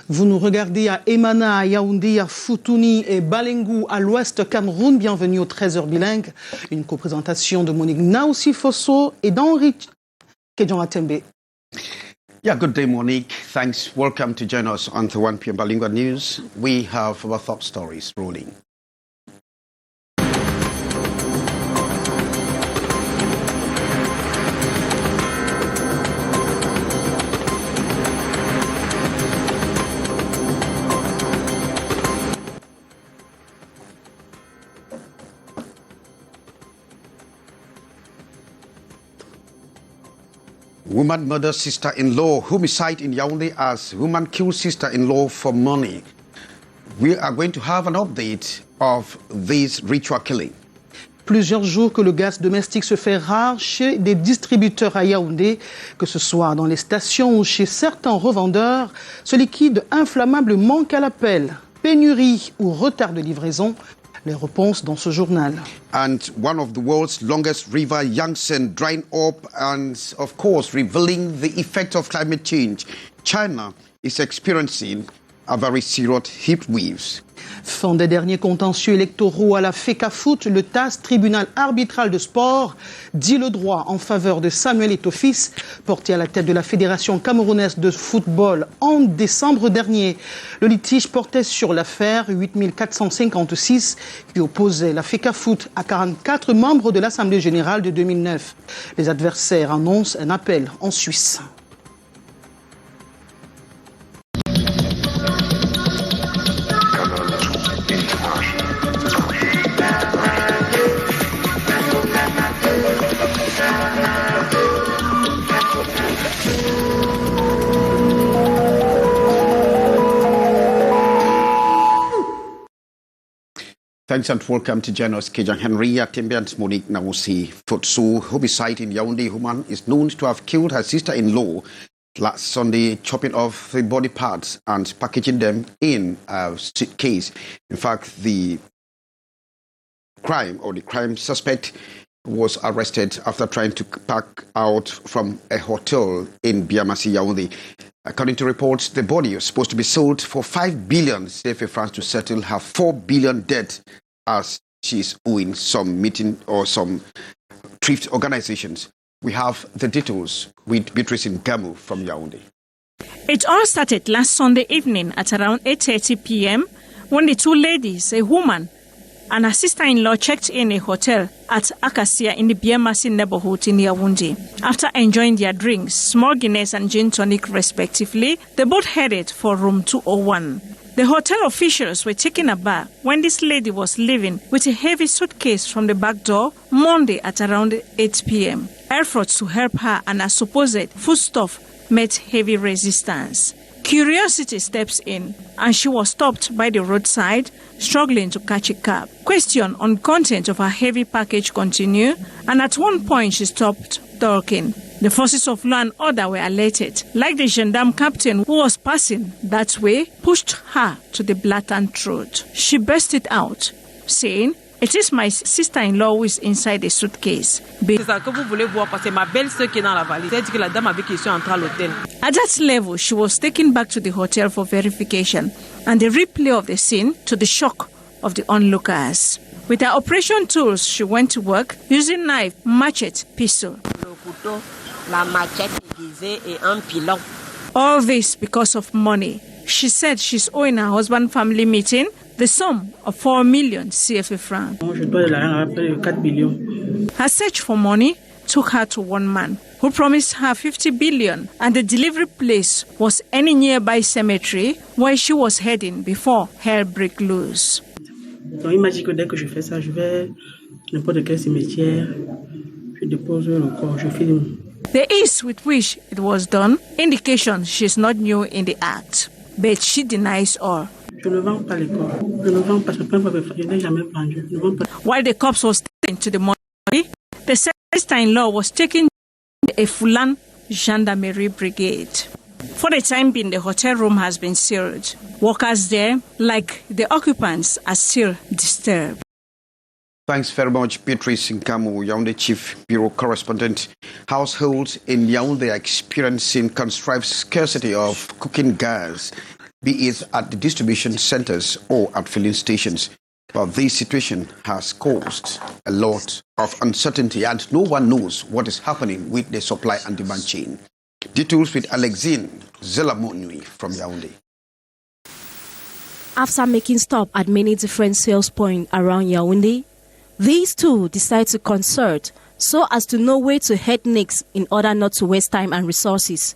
Vous nous regardez à Emana, à Yaoundé, à Futuni et Bilingue à l'ouest Cameroun. Bienvenue au 13h bilingue. Une coprésentation de Monique Naoussi Fosso et d'Henri Kedjon Atembe. Yeah, good day, Monique. Thanks. Welcome to join us on the 1 p.m. Bilingual News. We have our top stories rolling. Woman murders sister-in-law. Homicide in Yaoundé as woman kills sister-in-law for money. We are going to have an update of this ritual killing. Plusieurs jours que le gaz domestique se fait rare chez des distributeurs à Yaoundé, que ce soit dans les stations ou chez certains revendeurs, ce liquide inflammable manque à l'appel. Pénurie ou retard de livraison. Les réponses dans ce journal. And one of the world's longest river, Yangtze, drying up and, of course, revealing the effect of climate change. China is experiencing a very serious heat waves. Fin des derniers contentieux électoraux à la FECAFOOT, le TAS, tribunal arbitral de sport, dit le droit en faveur de Samuel Eto'o-Fils, porté à la tête de la Fédération camerounaise de football en décembre dernier. Le litige portait sur l'affaire 8456 qui opposait la FECAFOOT à 44 membres de l'Assemblée générale de 2009. Les adversaires annoncent un appel en Suisse. Thanks and welcome to join us, Kedjon Henry Atembe and Monique Naoussi Fosso. Homicide in Yaoundé. Woman is known to have killed her sister-in-law last Sunday, chopping off the body parts and packaging them in a suitcase. In fact, the crime suspect was arrested after trying to pack out from a hotel in Biamasi, Yaoundé. According to reports, the body was supposed to be sold for 5 billion CFA francs to settle her 4 billion debt, as she's owing some meeting or some thrift organizations. We have the details with Beatrice Ngamu from Yaoundé. It all started last Sunday evening at around 8:30 p.m. when the two ladies, a woman and her sister-in-law, checked in a hotel at Acacia in the Biamasi neighborhood in Yaoundé. After enjoying their drinks, small Guinness and gin tonic respectively, they both headed for room 201. The hotel officials were taken aback when this lady was leaving with a heavy suitcase from the back door Monday at around 8 p.m. Efforts to help her and her supposed foodstuff met heavy resistance. Curiosity steps in, and she was stopped by the roadside, struggling to catch a cab. Question on content of her heavy package continued, and at one point she stopped talking. The forces of law and order were alerted, like the gendarme captain who was passing that way pushed her to the blatant truth. She burst it out, saying, "It is my sister-in-law who is inside the suitcase." C'est ça que vous voulez voir parce que ma belle-sœur qui est dans la valise. C'est-à-dire que la dame avec qui je suis entrée à l'hôtel. At that level, she was taken back to the hotel for verification and the replay of the scene to the shock of the onlookers. With her operation tools, she went to work using knife, machete, pistol. Le couteau, la machette aiguisée et un pilon. All this because of money. She said she's owing her husband family meeting the sum of 4 million CFA francs. Her search for money took her to one man who promised her 50 billion, and the delivery place was any nearby cemetery where she was heading before hell broke loose. Donc il m'a dit que dès que je fais ça, je vais n'importe quel cimetière, je dépose le corps, je filme. The ease with which it was done indications she's not new in the act, but she denies all. Je ne vends pas les corps. Je ne vends pas, je n'ai jamais vendu. Je ne vends pas. While the corpse was taken to the mortuary, the sister-in-law was taken to a Fulan Gendarmerie Brigade. For the time being, the hotel room has been sealed. Workers there, like the occupants, are still disturbed. Thanks very much, Beatrice Ngamu, Yaoundé Chief Bureau Correspondent. Households in Yaoundé are experiencing contrived scarcity of cooking gas. be it at the distribution centers or at filling stations. But this situation has caused a lot of uncertainty and no one knows what is happening with the supply and demand chain. Details with Alexine Zelamonui from Yaoundé. After making stop at many different sales points around Yaoundé, these two decide to concert so as to know where to head next in order not to waste time and resources.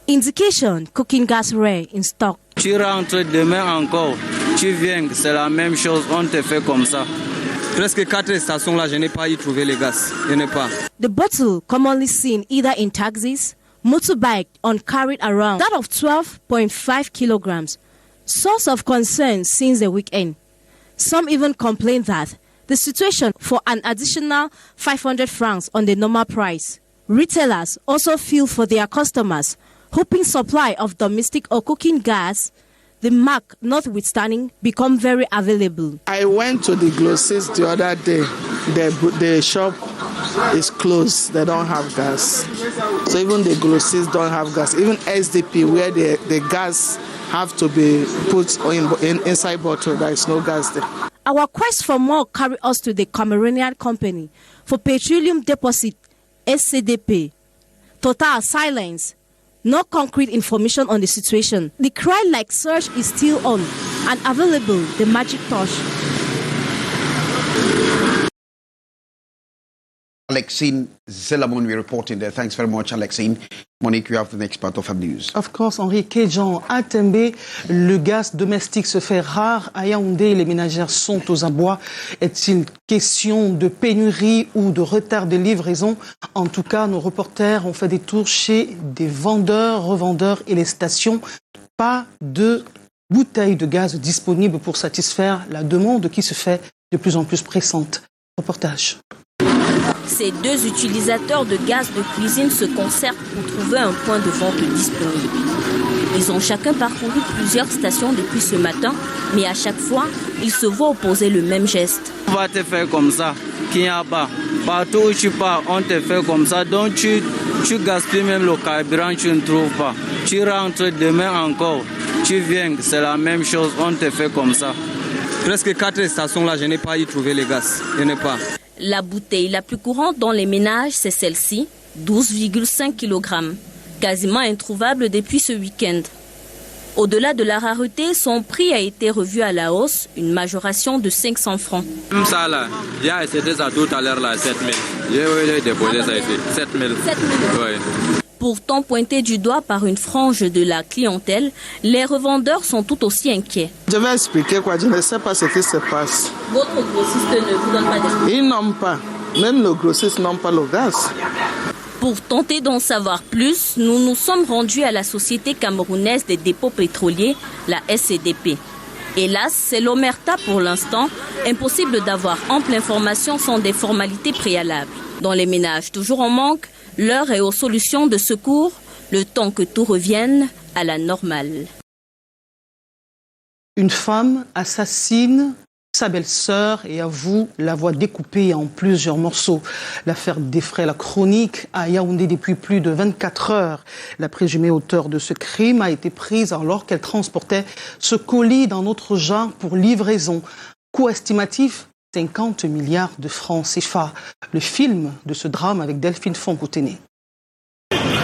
Indication, cooking gas rare in stock. Tu rentres demain encore, tu viens, c'est la même chose, on te fait comme ça. Presque 4 stations là, je n'ai pas y trouvé les gaz, je n'ai pas. The bottle commonly seen either in taxis, motorbike, or carried around, that of 12.5 kilograms. Source of concern since the weekend. Some even complain that the situation for an additional 500 francs on the normal price. Retailers also feel for their customers, hoping supply of domestic or cooking gas, the mark notwithstanding, become very available. I went to the groceries the other day. The shop is closed. They don't have gas. So even the groceries don't have gas. Even SDP, where the gas have to be put inside bottle, there is no gas there. Our quest for more carry us to the Cameroonian company for petroleum deposit, SCDP. Total silence. No concrete information on the situation. The cry-like search is still on and available, the magic torch. Alexine Zelamon, we're reporting there. Thanks very much, Alexine. Monique, you have the next part of our news. Of course, Henri Kejan, à Tembe, le gaz domestique se fait rare. À Yaoundé, les ménagères sont aux abois. Est-il question de pénurie ou de retard de livraison? En tout cas, nos reporters ont fait des tours chez des vendeurs, revendeurs et les stations. Pas de bouteilles de gaz disponibles pour satisfaire la demande qui se fait de plus en plus pressante. Reportage. Ces deux utilisateurs de gaz de cuisine se concertent pour trouver un point de vente disponible. Ils ont chacun parcouru plusieurs stations depuis ce matin, mais à chaque fois, ils se voient opposer le même geste. On va te faire comme ça, qu'il n'y a pas. Partout où tu pars, on te fait comme ça. Donc tu gaspilles même le carburant, tu ne trouves pas. Tu rentres demain encore, tu viens, c'est la même chose, on te fait comme ça. Presque 4 stations là, je n'ai pas y trouvé les gaz, je n'ai pas. La bouteille la plus courante dans les ménages, c'est celle-ci, 12,5 kg, quasiment introuvable depuis ce week-end. Au-delà de la rareté, son prix a été revu à la hausse, une majoration de 500 francs. Comme ça là, j'ai acheté ça tout à l'heure là, 7 000. J'ai déposé ça ici, 7 000. 7 000. Oui. Pourtant pointé du doigt par une frange de la clientèle, les revendeurs sont tout aussi inquiets. Je vais expliquer quoi, je ne sais pas ce qui se passe. Votre grossiste ne vous donne pas d'explication? Ils n'ont pas, même le grossiste n'ont pas le gaz. Pour tenter d'en savoir plus, nous nous sommes rendus à la Société camerounaise des dépôts pétroliers, la SCDP. Hélas, c'est l'omerta pour l'instant, impossible d'avoir ample information sans des formalités préalables. Dans les ménages toujours en manque, l'heure est aux solutions de secours, le temps que tout revienne à la normale. Une femme assassine sa belle-sœur et avoue l'avoir découpée en plusieurs morceaux. L'affaire défraie la chronique à Yaoundé depuis plus de 24 heures. La présumée auteure de ce crime a été prise alors qu'elle transportait ce colis dans notre genre pour livraison. Coût estimatif 50 milliards de francs CFA. Le film de ce drame avec Delphine Fonkouténé.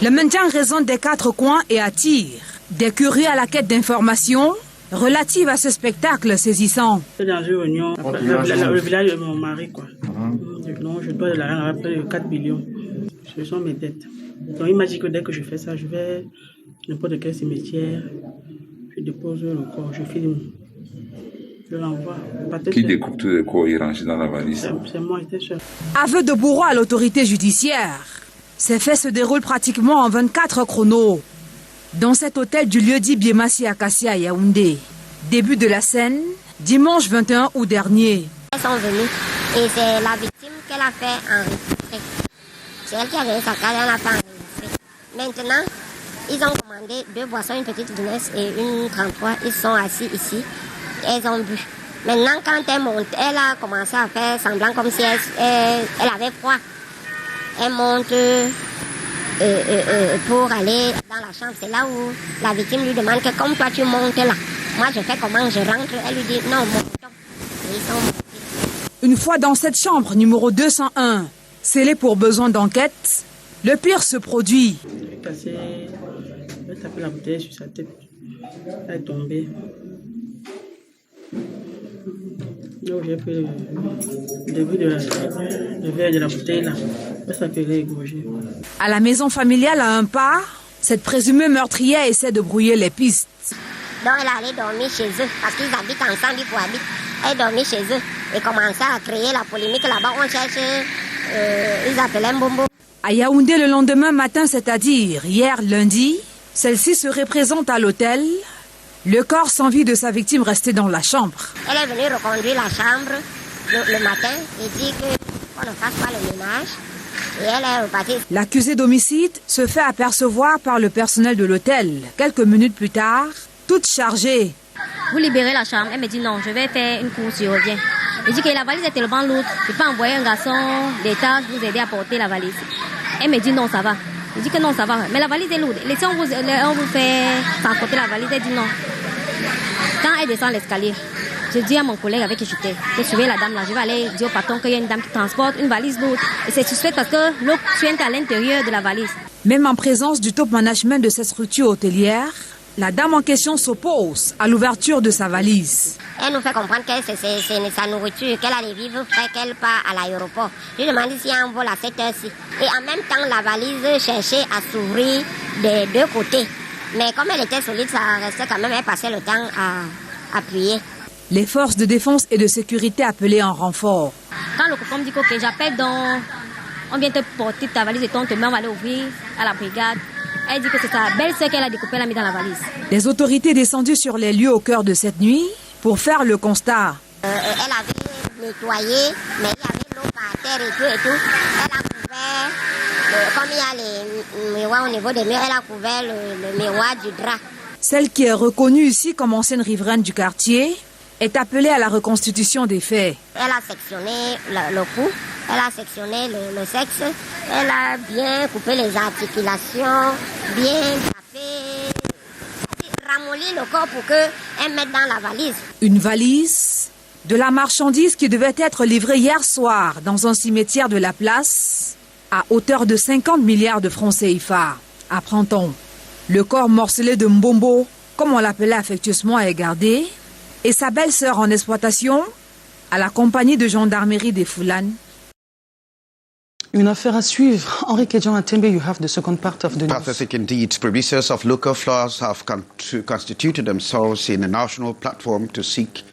Le maintien en raison des 4 coins et attire des curieux à la quête d'informations relatives à ce spectacle saisissant. C'est dans une réunion, le village de mon mari, quoi. Donc, je dois de l'argent à peu de 4 millions. Ce sont mes dettes. Donc, il m'a dit que dès que je fais ça, je vais n'importe quel cimetière, je dépose le corps, je filme. Je l'envoie. Qui découpe tous les corps et range dans la valise? C'est moi, j'étais seul. Aveu de bourreau à l'autorité judiciaire. Ces faits se déroulent pratiquement en 24 chronos. Dans cet hôtel du lieu-dit Biémassi Akassia à Yaoundé. Début de la scène, dimanche 21 août dernier. Elles sont venues et c'est la victime qu'elle a fait enregistrer. C'est elle qui a donné sa carte, elle a fait enregistrer. Maintenant, ils ont commandé 2 boissons, une petite Guinness et une 33. Ils sont assis ici. Elles ont bu. Maintenant, quand elle monte, elle a commencé à faire semblant comme si elle avait froid. Elle monte pour aller dans la chambre. C'est là où la victime lui demande que comme toi tu montes là, moi je fais comment, je rentre. Elle lui dit non, monte. Et ils sont montés. Une fois dans cette chambre numéro 201, scellée pour besoin d'enquête, le pire se produit. Je vais taper la bouteille sur sa tête. Elle est tombée. Donc j'ai pris le début de le verre de la bouteille là. Ça fait égorger. À la maison familiale à un pas, cette présumée meurtrière essaie de brouiller les pistes. Donc elle allait dormir chez eux parce qu'ils habitent ensemble, ils cohabitent. Elle dormait chez eux et commençait à créer la polémique là-bas. On cherchait, ils appelaient Mbombo. À Yaoundé le lendemain matin, c'est-à-dire hier lundi, celle-ci se représente à l'hôtel. Le corps sans vie de sa victime restait dans la chambre. Elle est venue reconduire la chambre le matin et dit qu'on ne fasse pas le ménage. Et elle est repartie. L'accusée d'homicide se fait apercevoir par le personnel de l'hôtel. Quelques minutes plus tard, toute chargée. Vous libérez la chambre. Elle me dit non, je vais faire une course, je reviens. Je dis que la valise est tellement lourde, je peux envoyer un garçon d'État vous aider à porter la valise. Elle me dit non, ça va. Je dis que non, ça va. Mais la valise est lourde. Laissez, on vous fait transporter la valise. Elle dit non. Quand elle descend l'escalier, je dis à mon collègue avec qui j'étais, je suivais la dame là, je vais aller dire au patron qu'il y a une dame qui transporte une valise lourde. Et c'est suspect parce que l'eau suinte à l'intérieur de la valise. Même en présence du top management de cette structure hôtelière, la dame en question s'oppose à l'ouverture de sa valise. Elle nous fait comprendre que c'est sa nourriture, qu'elle a les vivres frais, qu'elle part à l'aéroport. Je lui demande s'il y a un vol à cette heure-ci. Et en même temps, la valise cherchait à s'ouvrir des deux côtés. Mais comme elle était solide, ça restait quand même, elle passait le temps à appuyer. Les forces de défense et de sécurité appelées en renfort. Quand le copain me dit que j'appelle donc, on vient te porter ta valise et ton te met, on va aller ouvrir à la brigade. Elle dit que c'est sa belle-sœur qu'elle a découpée, elle l'a mis dans la valise. Les autorités descendues sur les lieux au cœur de cette nuit pour faire le constat. Elle avait nettoyé, mais il y avait l'eau par terre et tout. Elle a couvert, comme il y a les miroirs au niveau des murs, elle a couvert le miroir du drap. Celle qui est reconnue ici comme ancienne riveraine du quartier est appelée à la reconstitution des faits. Elle a sectionné le cou, elle a sectionné le sexe, elle a bien coupé les articulations, bien tapé, ramolli le corps pour qu'elle mette dans la valise. Une valise, de la marchandise qui devait être livrée hier soir dans un cimetière de la place à hauteur de 50 milliards de francs CFA. Apprend-on. Le corps morcelé de Mbombo, comme on l'appelait affectueusement, est gardé, et sa belle-sœur en exploitation à la compagnie de gendarmerie des Foulanes. Une affaire à suivre. Henri Kedjan Atembe, you have the second part of the news. Pathetic indeed. Producers of local flowers have constituted themselves in a national platform to seek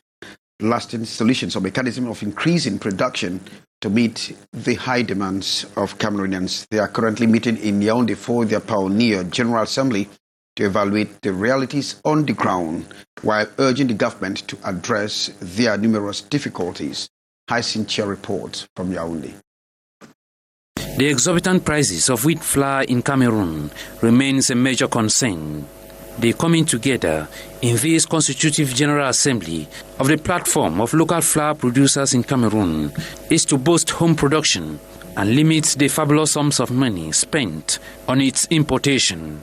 lasting solutions or mechanism of increasing production to meet the high demands of Cameroonians. They are currently meeting in Yaoundé for their Pioneer General Assembly to evaluate the realities on the ground while urging the government to address their numerous difficulties. High-Cinchia reports from Yaoundé. The exorbitant prices of wheat flour in Cameroon remains a major concern. The coming together in this constitutive General Assembly of the platform of local flour producers in Cameroon is to boost home production and limit the fabulous sums of money spent on its importation.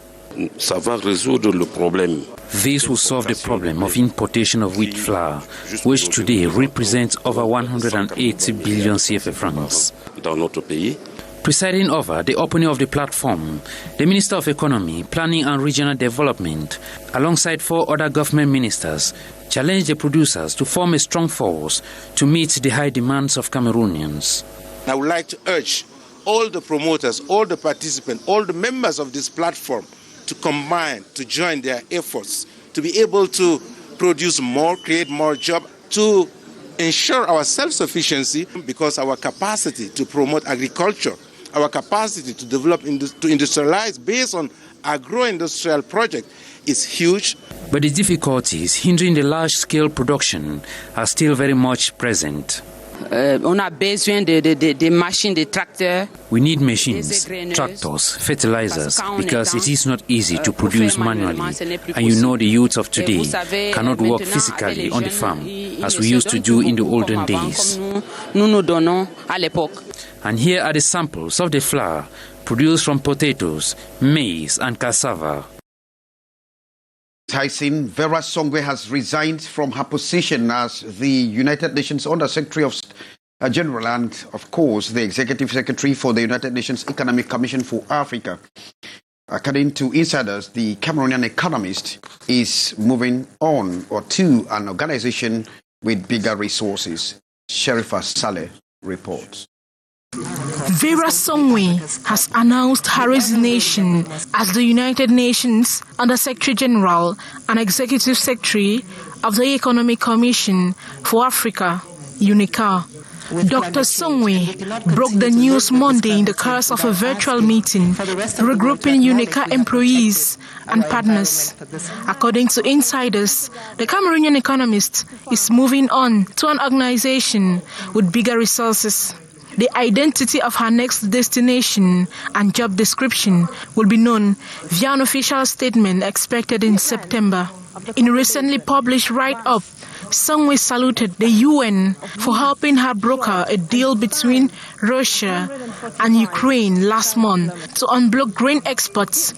Ça va résoudre le problème. This will solve the problem of importation of wheat flour, which today represents over 180 billion CFA francs. Dans notre pays. Presiding over the opening of the platform, the Minister of Economy, Planning and Regional Development, alongside 4 other government ministers, challenged the producers to form a strong force to meet the high demands of Cameroonians. I would like to urge all the promoters, all the participants, all the members of this platform to combine, to join their efforts, to be able to produce more, create more jobs, to ensure our self-sufficiency, because our capacity to promote agriculture, our capacity to develop, to industrialize based on agro-industrial project is huge. But the difficulties hindering the large-scale production are still very much present. On a besoin de machines, de tracteurs. We need machines, tractors, fertilizers, because it is not easy to produce manually. And you know the youths of today cannot work physically on the farm as we used to do in the olden days. And here are the samples of the flour produced from potatoes, maize and cassava. Tyson, Vera Songwe has resigned from her position as the United Nations Under-Secretary of General and, of course, the Executive Secretary for the United Nations Economic Commission for Africa. According to insiders, the Cameroonian economist is moving on or to an organization with bigger resources. Sherifa Saleh reports. Vera Songwe has announced her resignation as the United Nations Under-Secretary General and Executive Secretary of the Economic Commission for Africa, UNECA. Dr. Songwe broke the news Monday in the course of a virtual meeting regrouping UNECA employees and partners. According to insiders, the Cameroonian economist is moving on to an organization with bigger resources. The identity of her next destination and job description will be known via an official statement expected in September. In a recently published write-up, Songwe saluted the UN for helping her broker a deal between Russia and Ukraine last month to unblock grain exports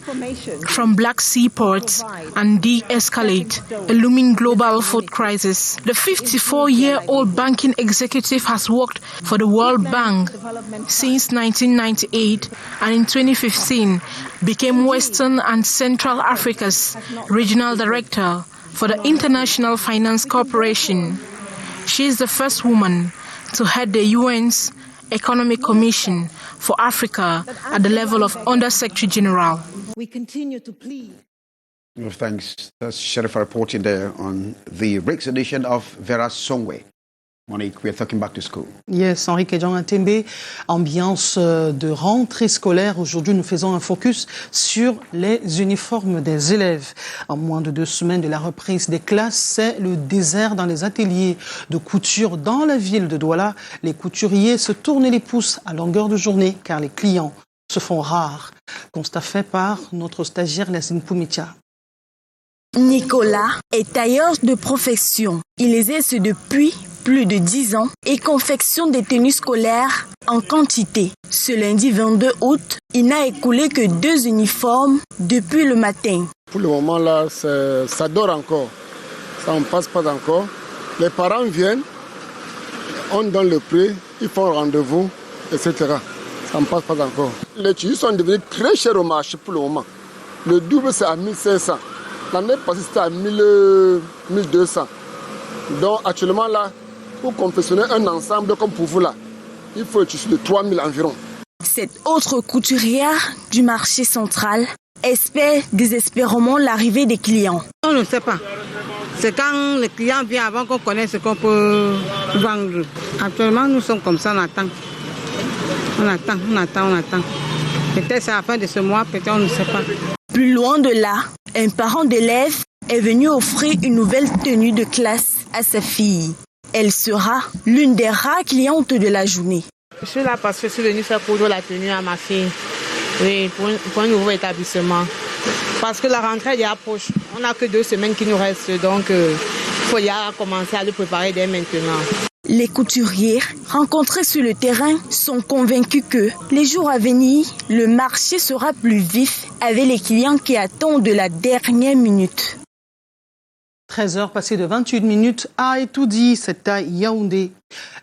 from Black Sea ports and de-escalate a looming global food crisis. The 54-year-old banking executive has worked for the World Bank since 1998 and in 2015 became Western and Central Africa's regional director for the International Finance Corporation. She is the first woman to head the UN's Economic Commission for Africa at the level of Under-Secretary General. We continue to plead. Well, thanks. That's Sherifa reporting there on the Rick's edition of Vera Songwe. Monique, we are talking back to school. Yes, Henri Kedjan-Atembe, ambiance de rentrée scolaire. Aujourd'hui, nous faisons un focus sur les uniformes des élèves. En moins de 2 semaines de la reprise des classes, c'est le désert dans les ateliers de couture dans la ville de Douala. Les couturiers se tournent les pouces à longueur de journée car les clients se font rares. Constat fait par notre stagiaire Lassine Poumitia. Nicolas est tailleur de profession. Il exerce depuis plus de 10 ans et confectionne des tenues scolaires en quantité. Ce lundi 22 août, il n'a écoulé que 2 uniformes depuis le matin. Pour le moment là, ça dort encore. Ça ne passe pas encore. Les parents viennent, on donne le prix, ils font rendez-vous, etc. Ça ne passe pas encore. Les tissus sont devenus très chers au marché pour le moment. Le double c'est à 1500. L'année passée c'était à 1200. Donc actuellement là, pour confectionner un ensemble comme pour vous là, il faut un tissu de 3000 environ. Cette autre couturière du marché central espère désespérément l'arrivée des clients. On ne sait pas. C'est quand le client vient avant qu'on connaisse ce qu'on peut vendre. Actuellement, nous sommes comme ça, on attend. On attend. Peut-être c'est à la fin de ce mois, peut-être on ne sait pas. Plus loin de là, un parent d'élève est venu offrir une nouvelle tenue de classe à sa fille. Elle sera l'une des rares clientes de la journée. Je suis là parce que je suis venue faire coudre la tenue à ma fille. Oui, pour un nouveau établissement. Parce que la rentrée est approche. On n'a que 2 semaines qui nous restent, donc il faut y aller commencer à le préparer dès maintenant. Les couturiers rencontrés sur le terrain sont convaincus que les jours à venir, le marché sera plus vif avec les clients qui attendent de la dernière minute. 13h passées de 28 minutes a tout dit, c'est à Yaoundé.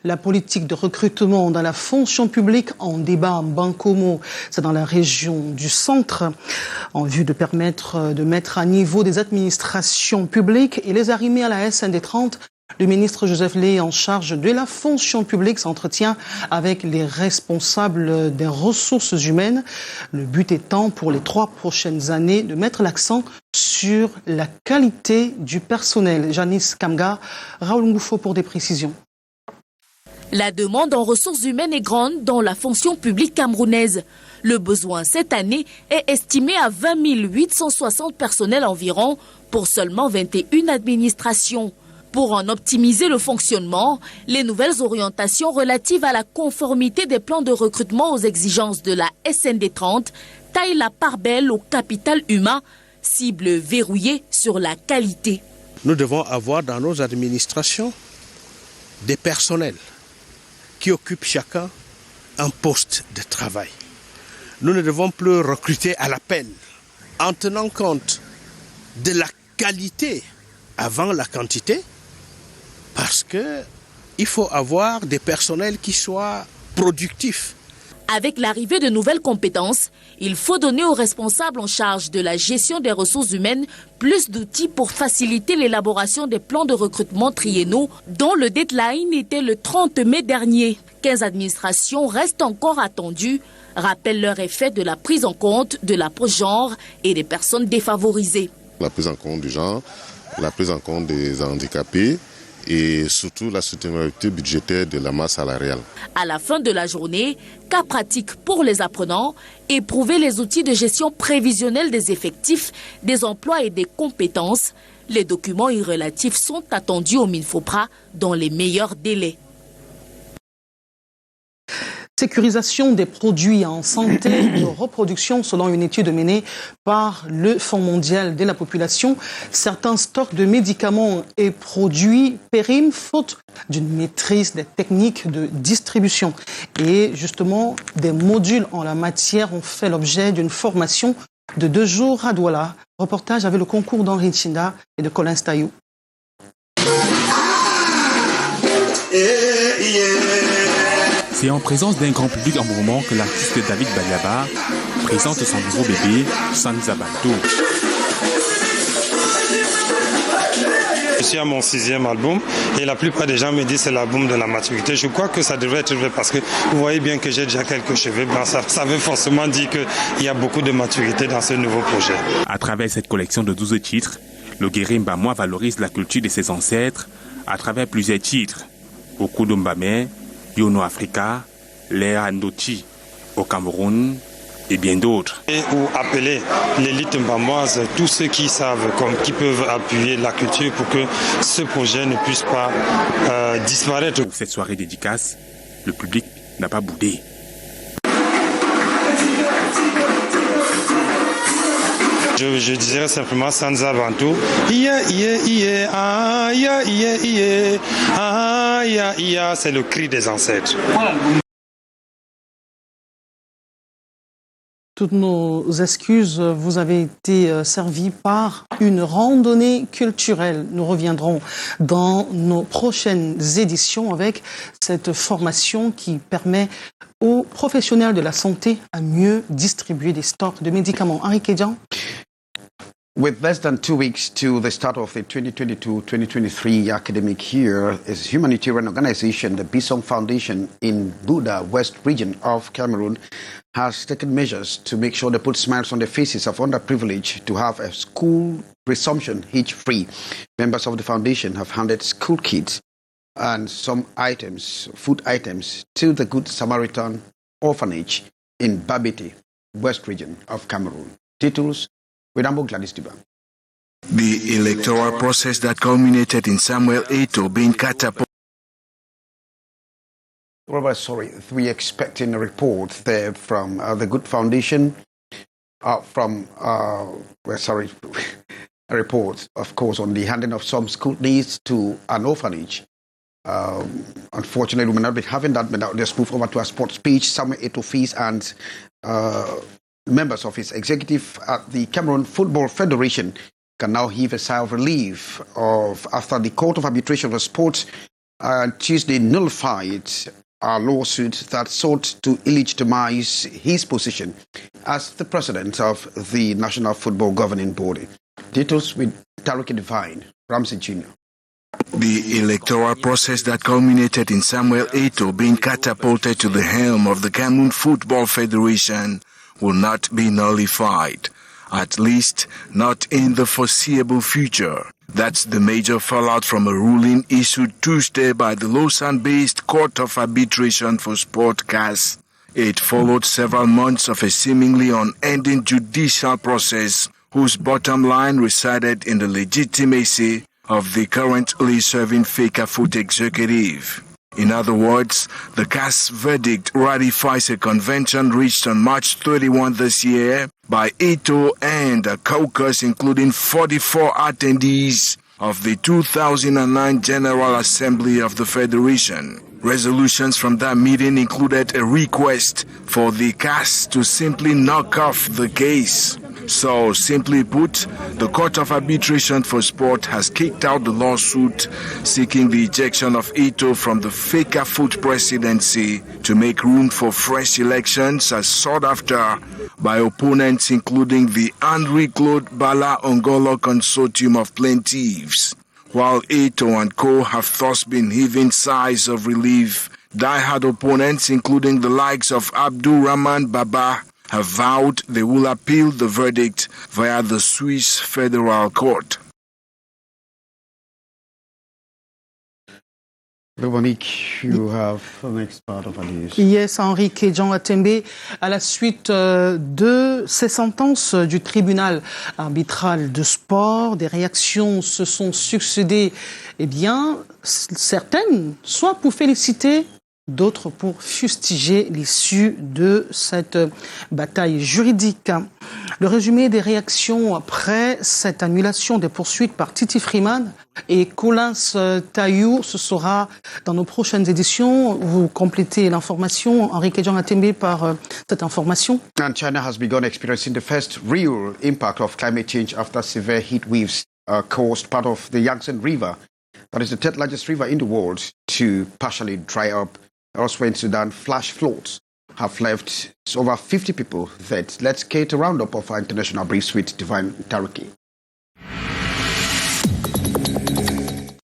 La politique de recrutement dans la fonction publique en débat en Bankomo, c'est dans la région du centre, en vue de permettre de mettre à niveau des administrations publiques et les arrimer à la SND 30. Le ministre Joseph Lé, en charge de la fonction publique, s'entretient avec les responsables des ressources humaines. Le but étant, pour les 3 prochaines années, de mettre l'accent sur la qualité du personnel. Janice Kamga, Raoul Ngoufo pour des précisions. La demande en ressources humaines est grande dans la fonction publique camerounaise. Le besoin cette année est estimé à 20 860 personnels environ pour seulement 21 administrations. Pour en optimiser le fonctionnement, les nouvelles orientations relatives à la conformité des plans de recrutement aux exigences de la SND 30 taillent la part belle au capital humain, cible verrouillée sur la qualité. Nous devons avoir dans nos administrations des personnels qui occupent chacun un poste de travail. Nous ne devons plus recruter à l'appel en tenant compte de la qualité avant la quantité, parce qu'il faut avoir des personnels qui soient productifs. Avec l'arrivée de nouvelles compétences, il faut donner aux responsables en charge de la gestion des ressources humaines plus d'outils pour faciliter l'élaboration des plans de recrutement triennaux dont le deadline était le 30 mai dernier. 15 administrations restent encore attendues, rappellent leur effet de la prise en compte de l'approche genre et des personnes défavorisées. La prise en compte du genre, la prise en compte des handicapés et surtout la soutenabilité budgétaire de la masse salariale. À la fin de la journée, cas pratique pour les apprenants, éprouver les outils de gestion prévisionnelle des effectifs, des emplois et des compétences. Les documents y relatifs sont attendus au MINFOPRA dans les meilleurs délais. Sécurisation des produits en santé de reproduction selon une étude menée par le Fonds mondial de la population. Certains stocks de médicaments et produits périment faute d'une maîtrise des techniques de distribution. Et justement, des modules en la matière ont fait l'objet d'une formation de 2 jours à Douala. Reportage avec le concours d'Henri Chinda et de Colin Stayou. C'est en présence d'un grand public en mouvement que l'artiste David Baliaba présente son nouveau bébé, Sanzabanto. Je suis à mon 6e album et la plupart des gens me disent que c'est l'album de la maturité. Je crois que ça devrait être vrai parce que vous voyez bien que j'ai déjà quelques cheveux blancs. Ça veut forcément dire qu'il y a beaucoup de maturité dans ce nouveau projet. À travers cette collection de 12 titres, le Guérimbamois valorise la culture de ses ancêtres à travers plusieurs titres. Okudumbame, Yono Africa, Léa Ndoti au Cameroun et bien d'autres. Et ou appeler l'élite mbamboise, tous ceux qui savent, qui peuvent appuyer la culture pour que ce projet ne puisse pas disparaître. Pour cette soirée dédicace, le public n'a pas boudé. Je dirais simplement Sanza Bantu. C'est le cri des ancêtres. Toutes nos excuses, vous avez été servis par une randonnée culturelle. Nous reviendrons dans nos prochaines éditions avec cette formation qui permet aux professionnels de la santé à mieux distribuer des stocks de médicaments. Henri Kédian. With less than 2 weeks to the start of the 2022-2023 academic year, a humanitarian organization, the Bisong Foundation in Buda, West region of Cameroon, has taken measures to make sure they put smiles on the faces of underprivileged to have a school resumption hitch-free. Members of the foundation have handed school kits and some items, food items, to the Good Samaritan orphanage in Babiti, West region of Cameroon. Titles with Ambo Gladys Diba. The electoral process that culminated in Samuel Eto'o being catapulted. Well, sorry, we're expecting a report there from the Good Foundation, a report, of course, on the handing of some school needs to an orphanage. Unfortunately, we may not be having that, but let's move over to our sports page. Samuel Eto'o fees and members of his executive at the Cameroon Football Federation can now heave a sigh of relief after the Court of Arbitration for Sport Tuesday nullified a lawsuit that sought to illegitimize his position as the president of the National Football Governing Body. Details with Taruki Divine, Ramsey Jr. The electoral process that culminated in Samuel Eto'o being catapulted to the helm of the Cameroon Football Federation will not be nullified, at least not in the foreseeable future. That's the major fallout from a ruling issued Tuesday by the Lausanne-based Court of Arbitration for Sport CAS. It followed several months of a seemingly unending judicial process whose bottom line resided in the legitimacy of the currently serving Fecafoot executive. In other words, the CAS verdict ratifies a convention reached on March 31 this year by Ito and a caucus including 44 attendees of the 2009 General Assembly of the Federation. Resolutions from that meeting included a request for the CAS to simply knock off the case. So, simply put, the Court of Arbitration for Sport has kicked out the lawsuit seeking the ejection of Ito from the Fecafoot presidency to make room for fresh elections as sought after by opponents including the Henri Claude Bala Ongolo Consortium of Plaintiffs. While Ito and co have thus been heaving sighs of relief, die-hard opponents including the likes of Abdul Rahman Baba have vowed they will appeal the verdict via the Swiss Federal Court. Monique, you have the next part of our news. Yes, Henrique et Jean Atembe, à la suite de ces sentences du tribunal arbitral de sport, des réactions se sont succédées, eh bien, certaines, soit pour féliciter, d'autres pour fustiger l'issue de cette bataille juridique. Le résumé des réactions après cette annulation des poursuites par Titi Freeman et Collins Taillou, ce sera dans nos prochaines éditions. Vous complétez l'information, Henrique Jean Atembe, par cette information. And China has begun experiencing the first real impact of climate change after severe heat waves caused part of the Yangtze River, that is the third largest river in the world, to partially dry up. Elsewhere in Sudan, flash floods have left over 50 people dead. Let's get a roundup of our international briefs with Divine Taruki.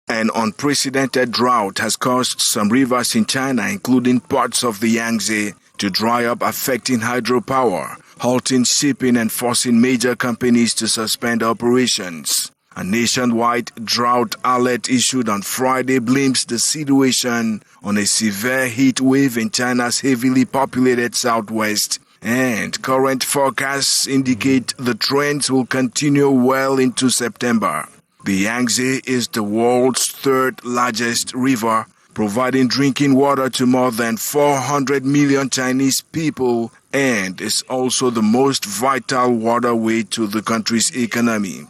An unprecedented drought has caused some rivers in China, including parts of the Yangtze, to dry up, affecting hydropower, halting shipping and forcing major companies to suspend operations. A nationwide drought alert issued on Friday blames the situation on a severe heat wave in China's heavily populated southwest, and current forecasts indicate the trends will continue well into September. The Yangtze is the world's third largest river, providing drinking water to more than 400 million Chinese people, and is also the most vital waterway to the country's economy.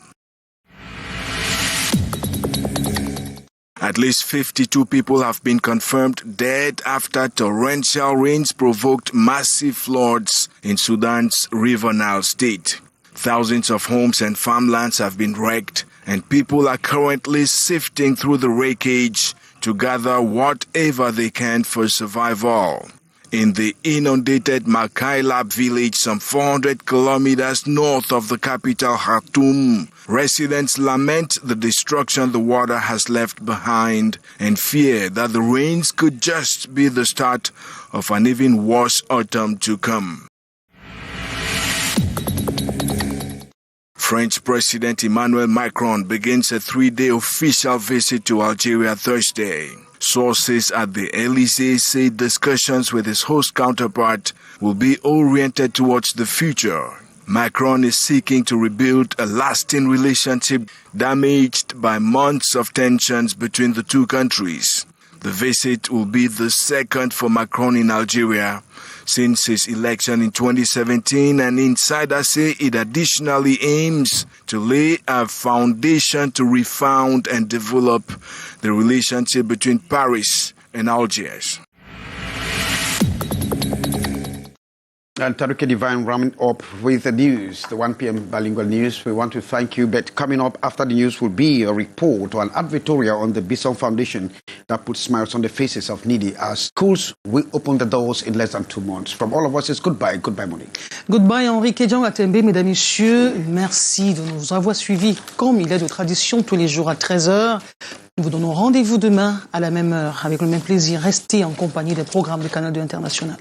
At least 52 people have been confirmed dead after torrential rains provoked massive floods in Sudan's River Nile state. Thousands of homes and farmlands have been wrecked, and people are currently sifting through the wreckage to gather whatever they can for survival. In the inundated Makailab village, some 400 kilometers north of the capital Khartoum, residents lament the destruction the water has left behind and fear that the rains could just be the start of an even worse autumn to come. French President Emmanuel Macron begins a 3-day official visit to Algeria Thursday. Sources at the Élysée say discussions with his host counterpart will be oriented towards the future. Macron is seeking to rebuild a lasting relationship damaged by months of tensions between the two countries. The visit will be the second for Macron in Algeria since his election in 2017, and insiders say it additionally aims to lay a foundation to refound and develop the relationship between Paris and Algiers. And Taruki Divine rounding up with the news, the 1 p.m. bilingual news. We want to thank you, but coming up after the news will be a report or an advertorial on the Bison Foundation that puts smiles on the faces of needy as schools will open the doors in less than 2 months. From all of us, it's goodbye. Goodbye, Monique. Goodbye, Henrique Jean Atembe, mesdames, messieurs. Merci de nous avoir suivis comme il est de tradition tous les jours à 13h. Nous vous donnons rendez-vous demain à la même heure avec le même plaisir. Restez en compagnie des programmes du Canal 2 International.